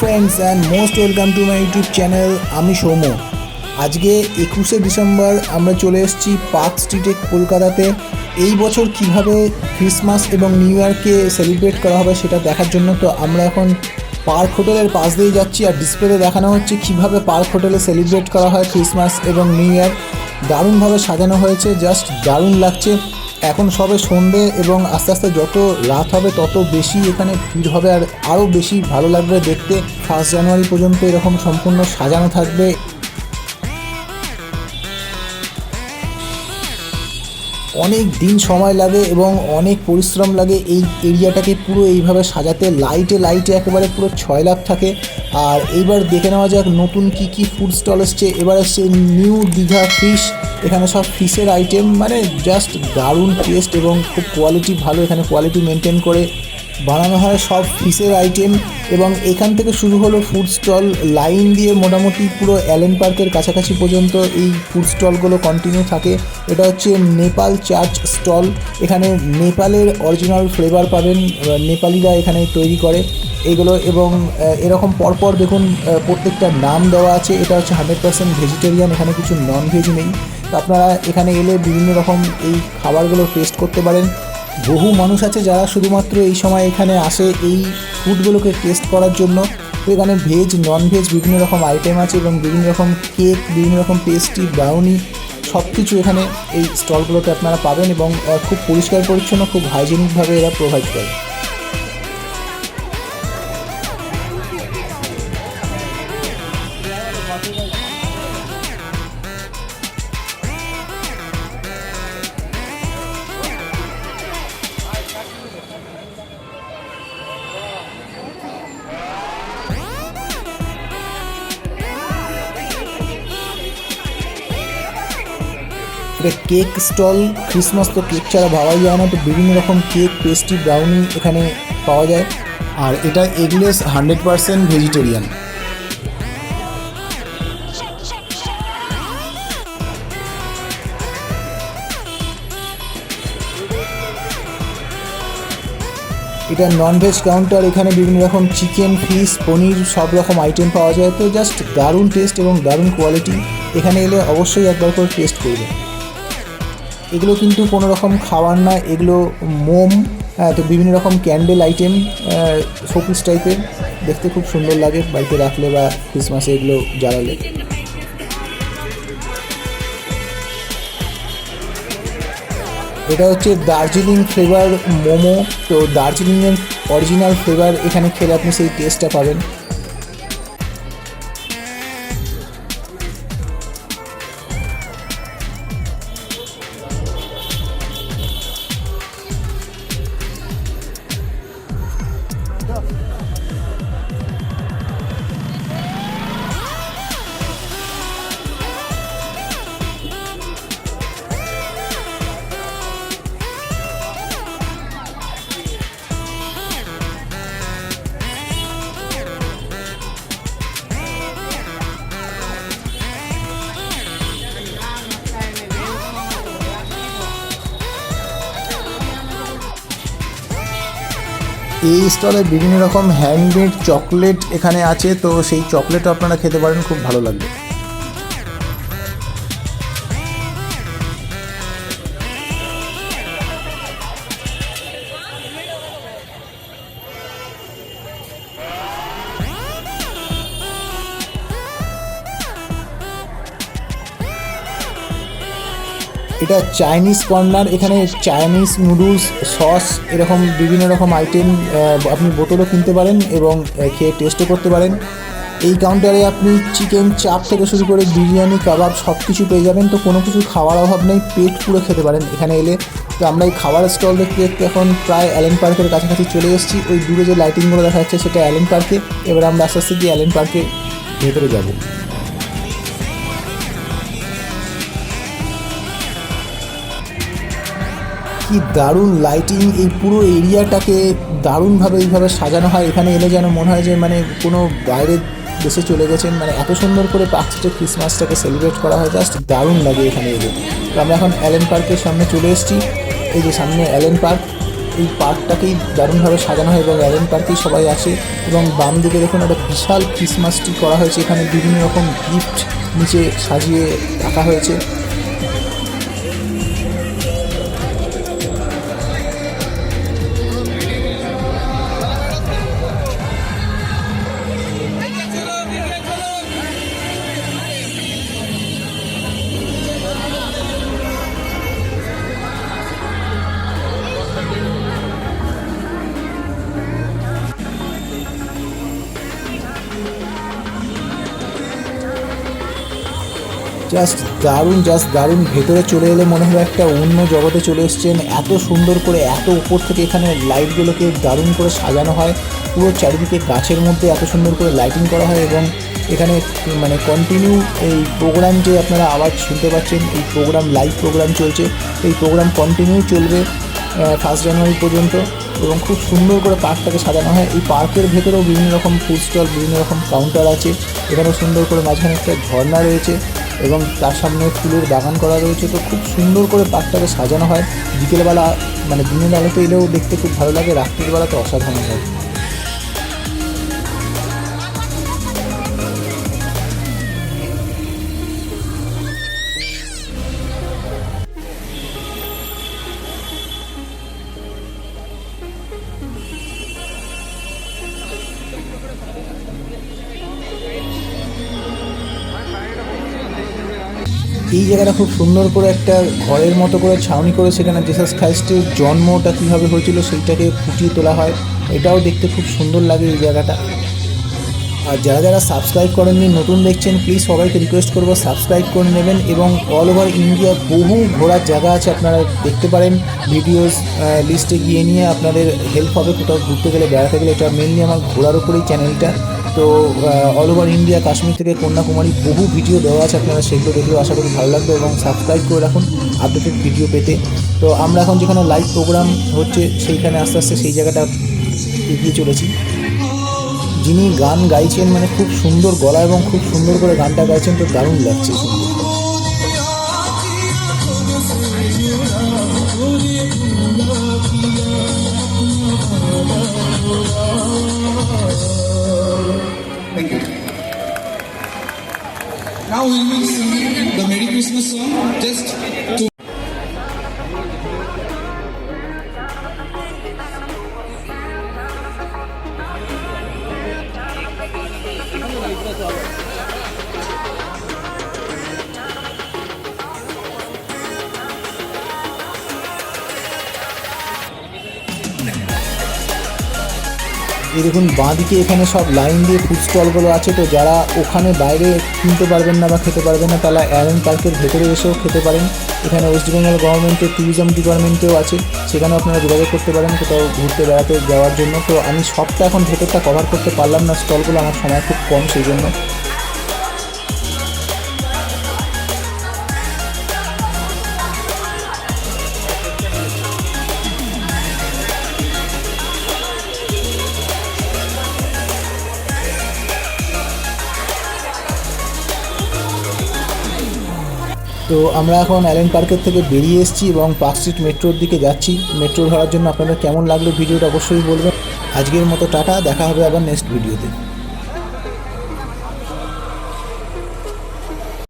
Friends and most welcome to my YouTube channel. আমি সৌম্য। আজকে 21শে December আমরা চলে এসেছি পার্ক স্ট্রিটে কলকাতাতে। এই বছর কিভাবে ক্রিসমাস এবং নিউ ইয়ারকে সেলিব্রেট করা হবে সেটা দেখার জন্য তো আমরা এখন পার্ক হোটেলের পাশ দিয়ে যাচ্ছি। আর ডিসপ্লেতে দেখানো হচ্ছে কিভাবে পার্ক হোটেলে সেলিব্রেট করা হয় ক্রিসমাস এবং নিউ ইয়ার। দারুণভাবে সাজানো হয়েছে, জাস্ট দারুণ লাগছে। এখন সবে সন্ধে এবং আস্তে আস্তে যত রাত হবে তত বেশি এখানে ভিড় হবে আর আরও বেশি ভালো লাগবে দেখতে। 1 জানুয়ারি পর্যন্ত এরকম সম্পূর্ণ সাজানো থাকবে। অনেক দিন সময় লাগে এবং অনেক পরিশ্রম লাগে এই এরিয়াটাকে পুরো এইভাবে সাজাতে। লাইটে একেবারে পুরো 6 লাখ থাকে। আর এইবার দেখে নেওয়া যাক নতুন কি ফুড স্টল এসছে। এবার এসছে নিউ দীঘা ফিশ। এখানে সব ফিশের আইটেম, মানে জাস্ট দারুণ টেস্ট এবং খুব কোয়ালিটি ভালো। এখানে কোয়ালিটি মেনটেন করে বানানো হয় সব ফিশের আইটেম। এবং এখান থেকে শুরু হলো ফুড স্টল, লাইন দিয়ে মোটামুটি পুরো অ্যালেন পার্কের কাছাকাছি পর্যন্ত এই ফুড স্টলগুলো কন্টিনিউ থাকে। এটা হচ্ছে নেপাল চার্চ স্টল। এখানে নেপালের অরিজিনাল ফ্লেভার পাবেন, নেপালিরা এখানে তৈরি করে এগুলো। এবং এরকম পরপর দেখুন প্রত্যেকটা নাম দেওয়া আছে। এটা হচ্ছে 100% ভেজিটেরিয়ান, এখানে কিছু নন ভেজ নেই। তো আপনারা এখানে এলে বিভিন্ন রকম এই খাবারগুলো টেস্ট করতে পারেন। বহু মানুষ আছে যারা শুধুমাত্র এই সময় এখানে আসে এই ফুডগুলোকে টেস্ট করার জন্য। তো এখানে ভেজ নন ভেজ বিভিন্ন রকম আইটেম আছে এবং বিভিন্ন রকম কেক, বিভিন্ন রকম পেস্ট্রি, ব্রাউনি সব কিছু এখানে এই স্টলগুলোতে আপনারা পাবেন। এবং খুব পরিষ্কার পরিচ্ছন্ন, খুব হাইজেনিকভাবে এরা প্রোভাইড করে। এটা কেক স্টল। ক্রিসমাস তো কেক ছাড়া ভাবাই যায় না, তো বিভিন্ন রকম কেক, পেস্ট্রি, ব্রাউনি এখানে পাওয়া যায়। আর এটা এগলেস, 100% ভেজিটেরিয়ান। এটা নন ভেজ কাউন্টার। এখানে বিভিন্ন রকম চিকেন, ফিশ, পনির সব রকম আইটেম পাওয়া যায়। তো জাস্ট দারুণ টেস্ট এবং দারুণ কোয়ালিটি। এখানে এলে অবশ্যই একবার করে টেস্ট করবে। এগুলো কিন্তু কোনো রকম খাবার না, এগুলো মোম। তো বিভিন্ন রকম ক্যান্ডেল আইটেম, শোপিস টাইপের, দেখতে খুব সুন্দর লাগে বাড়িতে রাখলে বা ক্রিসমাসে এগুলো জ্বালালে। এটা হচ্ছে দার্জিলিং ফ্লেভার মোমো। তো দার্জিলিংয়ের অরিজিনাল ফ্লেভার এখানে খেলে আপনি সেই টেস্টটা পাবেন। এই স্টলে বিভিন্ন রকম হ্যান্ডমেড চকলেট এখানে আছে। তো সেই চকলেটও আপনারা খেতে পারেন, খুব ভালো লাগবে। এটা চাইনিজ কর্নার। এখানে চাইনিজ নুডলস, সস, এরকম বিভিন্ন রকম আইটেম আপনি বোতলও কিনতে পারেন এবং খেয়ে টেস্টও করতে পারেন। এই কাউন্টারে আপনি চিকেন চাপ থেকে শুরু করে বিরিয়ানি, কাবাব সব কিছু পেয়ে যাবেন। তো কোনো কিছু খাওয়ার অভাব নেই, পেট পুরো খেতে পারেন এখানে এলে। তো আমরা এই খাবারের স্টল দেখতে দেখতে এখন প্রায় অ্যালেন পার্কের কাছাকাছি চলে এসেছি। ওই দূরে যে লাইটিংগুলো দেখা যাচ্ছে সেটা অ্যালেন পার্কে। এবার আমরা আস্তে আস্তে গিয়ে অ্যালেন পার্কের ভেতরে যাব। কি দারুণ লাইটিং, এই পুরো এরিয়াটাকে দারুণভাবে এইভাবে সাজানো হয়। এখানে এলে যেন মনে হয় যে মানে কোনো বাইরের দেশে চলে গেছেন। মানে এত সুন্দর করে পার্ক স্ট্রিটে ক্রিসমাসটাকে সেলিব্রেট করা হয়, জাস্ট দারুণ লাগে এখানে এলে। তো আমরা এখন অ্যালেন পার্কের সামনে চলে এসেছি। এই যে সামনে অ্যালেন পার্ক। এই পার্কটাকেই দারুণভাবে সাজানো হয় এবং অ্যালেন পার্কেই সবাই আসে। এবং বাম দিকে দেখুন একটা বিশাল ক্রিসমাস ট্রি করা হয়েছে, এখানে বিভিন্ন রকম গিফট নিচে সাজিয়ে রাখা হয়েছে। জাস্ট দারুণ ভেতরে চলে এলে মনে হয় একটা অন্য জগতে চলে এসছেন। এত সুন্দর করে এত উপর থেকে এখানে লাইটগুলোকে দারুণ করে সাজানো হয়, পুরো চারিদিকে গাছের মধ্যে এত সুন্দর করে লাইটিং করা হয়। এবং এখানে মানে কন্টিনিউ এই প্রোগ্রাম যে আপনারা আওয়াজ শুনতে পাচ্ছেন, এই প্রোগ্রাম লাইভ প্রোগ্রাম চলছে, এই প্রোগ্রাম কন্টিনিউ চলবে 1 জানুয়ারি পর্যন্ত। এবং খুব সুন্দর করে পার্কটাকে সাজানো হয়। এই পার্কের ভেতরেও বিভিন্ন রকম ফুড স্টল, বিভিন্ন রকম কাউন্টার আছে, এখানেও সুন্দর করে মাঝখানে একটা ঝর্ণা রয়েছে এবং তার সামনে ফুলের বাগান করা রয়েছে। তো খুব সুন্দর করে পার্কটাকে সাজানো হয়। বিকেলবেলা মানে দিনের আলোতে এলেও দেখতে খুব ভালো লাগে, রাত্রির বেলা তো অসাধারণ লাগে। এই জায়গাটা খুব সুন্দর করে একটা ঘরের মতো করে ছাউনি করে সেখানে জিসাস খ্রাইস্টের জন্মটা কীভাবে হয়েছিল সেইটাকে ফুটিয়ে তোলা হয়, এটাও দেখতে খুব সুন্দর লাগে এই জায়গাটা। আর যারা যারা সাবস্ক্রাইব করেননি, নতুন দেখছেন, প্লিজ সবাইকে রিকোয়েস্ট করবো সাবস্ক্রাইব করে নেবেন। এবং অল ওভার ইন্ডিয়া বহু ঘোরার জায়গা আছে, আপনারা দেখতে পারেন। ভিডিওস লিস্টে গিয়ে নিয়ে আপনাদের হেল্প হবে কোথাও ঘুরতে গেলে, বেড়াতে গেলে। এটা মেনলি আমার ঘোরার উপরেই চ্যানেলটা। তো অল ওভার ইন্ডিয়া, কাশ্মীর থেকে কন্যাকুমারী বহু ভিডিও দেওয়া আছে, আপনারা সেগুলো দেখলেও আশা করি ভালো লাগবে। এবং সাবস্ক্রাইব করে রাখুন আপডেটেড ভিডিও পেতে। তো আমরা এখন যেখানে লাইভ প্রোগ্রাম হচ্ছে সেইখানে আস্তে আস্তে সেই জায়গাটা এগিয়ে চলেছি। যিনি গান গাইছেন মানে খুব সুন্দর গলা এবং খুব সুন্দর করে গানটা গাইছেন, তো দারুণ লাগছে শুনতে। Now we will sing the Merry Christmas song just to এই দেখুন বাঁদিকে এখানে সব লাইন দিয়ে ফুড স্টলগুলো আছে। তো যারা ওখানে বাইরে কিনতে পারবেন না বা খেতে পারবেন না, তারা অ্যালেন পার্কের ভেতরে এসেও খেতে পারেন। এখানে ওয়েস্ট বেঙ্গল গভর্নমেন্টের ট্যুরিজম ডিপার্টমেন্টেও আছে, সেখানেও আপনারা যোগাযোগ করতে পারেন কোথাও ঘুরতে বেড়াতে যাওয়ার জন্য। তো আমি সবটা এখন ভেতরটা কভার করতে পারলাম না, স্টলগুলো আমার সময় খুব কম, সেই জন্য। তো আমরা এখন অ্যালেন পার্কের থেকে বেরিয়ে এসেছি এবং পার্ক স্ট্রিট মেট্রোর দিকে যাচ্ছি। মেট্রো ধরার জন্য আপনাদের কেমন লাগলো ভিডিওটা অবশ্যই বলবেন। আজকের মতো টাটা, দেখা হবে আবার নেক্সট ভিডিওতে।